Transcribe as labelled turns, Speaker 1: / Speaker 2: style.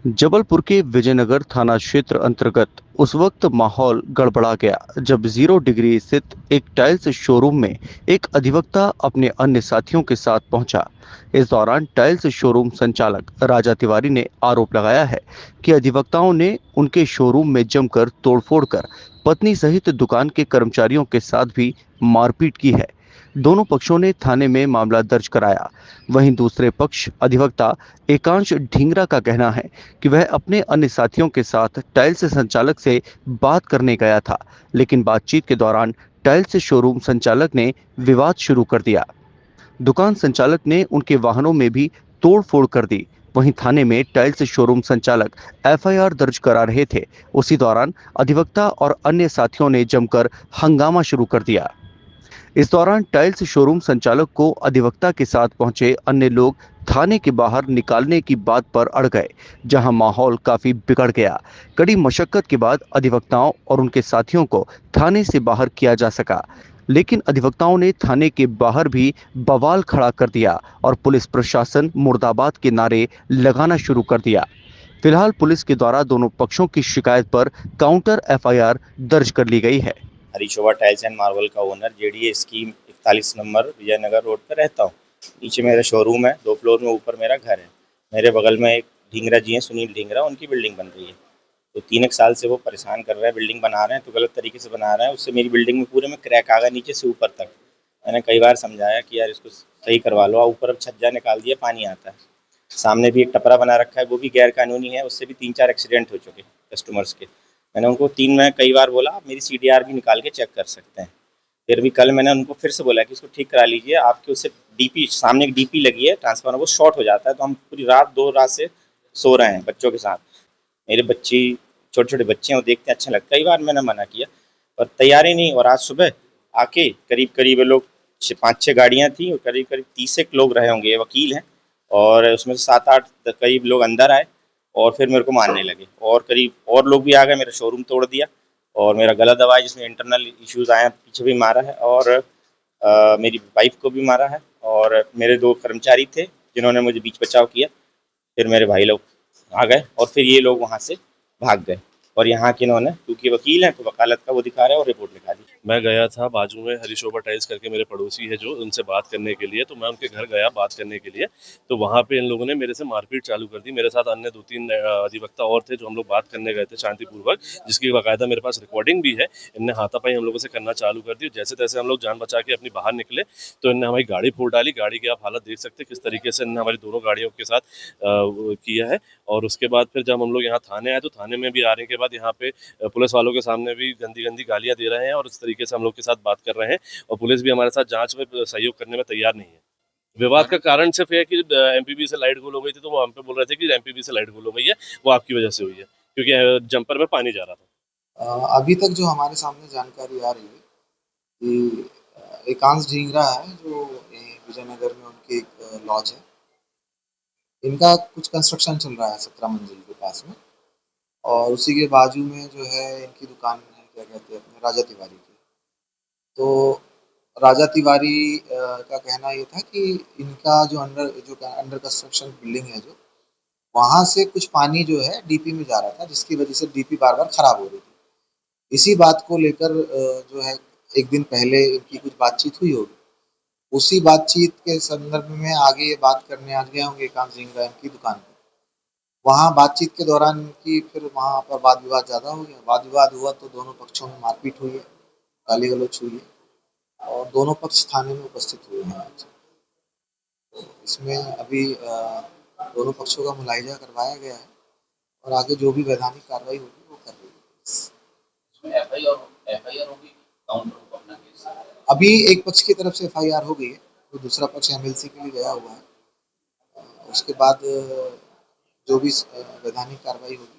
Speaker 1: जबलपुर के विजयनगर थाना क्षेत्र अंतर्गत उस वक्त माहौल गड़बड़ा गया जब 0 डिग्री स्थित एक टाइल्स शोरूम में एक अधिवक्ता अपने अन्य साथियों के साथ पहुंचा। इस दौरान टाइल्स शोरूम संचालक राजा तिवारी ने आरोप लगाया है कि अधिवक्ताओं ने उनके शोरूम में जमकर तोड़फोड़ कर पत्नी सहित दुकान के कर्मचारियों के साथ भी मारपीट की है। दोनों पक्षों ने थाने में मामला दर्ज कराया। वहीं दूसरे पक्ष अधिवक्ता एकांश ढींगरा का कहना है कि वह अपने अन्य साथियों के साथ टाइल्स संचालक से बात करने गया था, लेकिन बातचीत के दौरान टाइल्स शोरूम संचालक ने विवाद शुरू कर दिया। दुकान संचालक ने उनके वाहनों में भी तोड़-फोड़ कर दी। वहीं थाने में टाइल्स शोरूम संचालक एफआईआर दर्ज करा रहे थे। उसी दौरान अधिवक्ता और अन्य साथियों ने जमकर हंगामा शुरू कर दिया। इस दौरान टाइल्स शोरूम संचालक को अधिवक्ता के साथ पहुंचे अन्य लोग थाने के बाहर निकालने की बात पर अड़ गए, जहां माहौल काफी बिगड़ गया। कड़ी मशक्कत के बाद अधिवक्ताओं और उनके साथियों को थाने से बाहर किया जा सका, लेकिन अधिवक्ताओं ने थाने के बाहर भी बवाल खड़ा कर दिया और पुलिस प्रशासन मुर्दाबाद के नारे लगाना शुरू कर दिया। फिलहाल पुलिस के द्वारा दोनों पक्षों की शिकायत पर काउंटर एफआईआर दर्ज कर ली गई है।
Speaker 2: हरीशोभा टाइल्स एंड मार्बल का owner JDA scheme 41 number Vijaynagar road पर रहता हूँ। नीचे मेरा शोरूम है, 2 फ्लोर में ऊपर मेरा घर है। मेरे बगल में एक ढींगरा जी हैं, सुनील ढींगरा, उनकी बिल्डिंग बन रही है। तो 3 एक साल से वो परेशान कर रहे हैं, बिल्डिंग बना रहे हैं तो गलत तरीके से बना रहे हैं। उससे मेरी बिल्डिंग में पूरे में क्रैक आ गया नीचे से ऊपर तक। मैंने कई बार समझाया कि यार इसको सही करवा लो, ऊपर अब छज्जा निकाल दिया, पानी आता है। सामने भी एक टपरा बना रखा है, वो भी गैर कानूनी है, उससे भी 3-4 एक्सीडेंट हो चुके कस्टमर्स के। मैंने उनको 3 में कई बार बोला आप मेरी सीडीआर भी निकाल के चेक कर सकते हैं। फिर भी कल मैंने उनको फिर से बोला कि इसको ठीक करा लीजिए, आपके उससे डीपी सामने एक डीपी लगी है ट्रांसफार्मर, वो शॉर्ट हो जाता है तो हम पूरी रात 2 रात से सो रहे हैं बच्चों के साथ। मेरे बच्चे छोटे-छोटे बच्चे हैं, वो देखते हैं अच्छा लगता है। कई बार मैंने मना किया पर तैयार ही नहीं। और आज सुबह आके करीब-करीब ये लोग 5-6 गाड़ियाँ थी और करीब-करीब 30 एक लोग रहे होंगे, ये वकील हैं और उसमें से 7-8 करीब लोग अंदर आए और फिर मेरे को मारने लगे और करीब और लोग भी आ गए, मेरा शोरूम तोड़ दिया और मेरा गला दबाया जिसमें इंटरनल इश्यूज़ आए हैं, पीछे भी मारा है और मेरी वाइफ़ को भी मारा है और मेरे 2 कर्मचारी थे जिन्होंने मुझे बीच बचाव किया। फिर मेरे भाई लोग आ गए और फिर ये लोग वहाँ से भाग गए और यहाँ के इन्होंने क्योंकि वकील हैं तो वकालत का वो दिखा रहे हैं और रिपोर्ट लिखा दी।
Speaker 3: मैं गया था बाजू में हरीशोभा टाइल्स करके मेरे पड़ोसी है जो उनसे बात करने के लिए, तो मैं उनके घर गया बात करने के लिए। तो वहाँ पे इन लोगों ने मेरे से मारपीट चालू कर दी। मेरे साथ अन्य 2-3 अधिवक्ता और थे जो हम लोग बात करने गए थे शांतिपूर्वक, जिसकी बाकायदा मेरे पास रिकॉर्डिंग भी है। इनने हाथापाई हम लोगों से करना चालू कर दी। जैसे तैसे हम लोग जान बचा के अपनी बाहर निकले तो इनने हमारी गाड़ी फोड़ डाली। गाड़ी की आप हालत देख सकते हैं किस तरीके से इन्होंने हमारी दोनों गाड़ियों के साथ वो किया है। और उसके बाद फिर जब हम लोग यहाँ थाने आए तो थाने में भी आने के बाद यहाँ पे पुलिस वालों के सामने भी गंदी-गंदी गालियाँ दे रहे हैं और इस तरीके से हम लोग के साथ बात कर रहे हैं और पुलिस भी हमारे साथ जाँच में सहयोग करने में तैयार नहीं है। विवाद का कारण सिर्फ़ ये है कि एमपीबी से लाइट गुल हो गई थी, तो वो हम पे बोल रहे थे कि एमपीबी से लाइट गुल हो गई है, वो आपकी वजह से हुई है, क्योंकि जम्पर में पानी जा रहा था।
Speaker 4: अभी तक जो हमारे सामने जानकारी आ रही है कि एकांश ढींगरा है जो विजयनगर में उनकी एक लॉज है। इनका कुछ कंस्ट्रक्शन चल रहा है 17 मंजिल के पास में और उसी के बाजू में जो है इनकी दुकान है, क्या कहते हैं अपने राजा तिवारी की। तो राजा तिवारी का कहना ये था कि इनका जो अंडर कंस्ट्रक्शन बिल्डिंग है जो वहाँ से कुछ पानी जो है डीपी में जा रहा था जिसकी वजह से डीपी बार-बार खराब हो रही थी। इसी बात को लेकर जो है 1 दिन पहले इनकी कुछ बातचीत हुई होगी। उसी बातचीत के संदर्भ में आगे ये बात करने आज गए होंगे एकांश ढींगरा की दुकान पे। वहाँ बातचीत के दौरान की फिर वहाँ पर वाद विवाद ज़्यादा हो गया। वाद विवाद हुआ तो दोनों पक्षों में मारपीट हुई है, गाली गलौच हुई है और दोनों पक्ष थाने में उपस्थित हुए हैं आज। तो इसमें अभी दोनों पक्षों का मुलाहिजा करवाया गया है और आगे जो भी वैधानिक कार्रवाई होगी वो कर रही है।
Speaker 5: एफआईआर होगी, काउंटर को अपना केस।
Speaker 4: अभी एक पक्ष की तरफ से एफआईआर हो गई है, तो दूसरा पक्ष एमएलसी के लिए गया हुआ है। उसके बाद जो भी वैधानिक कार्रवाई होगी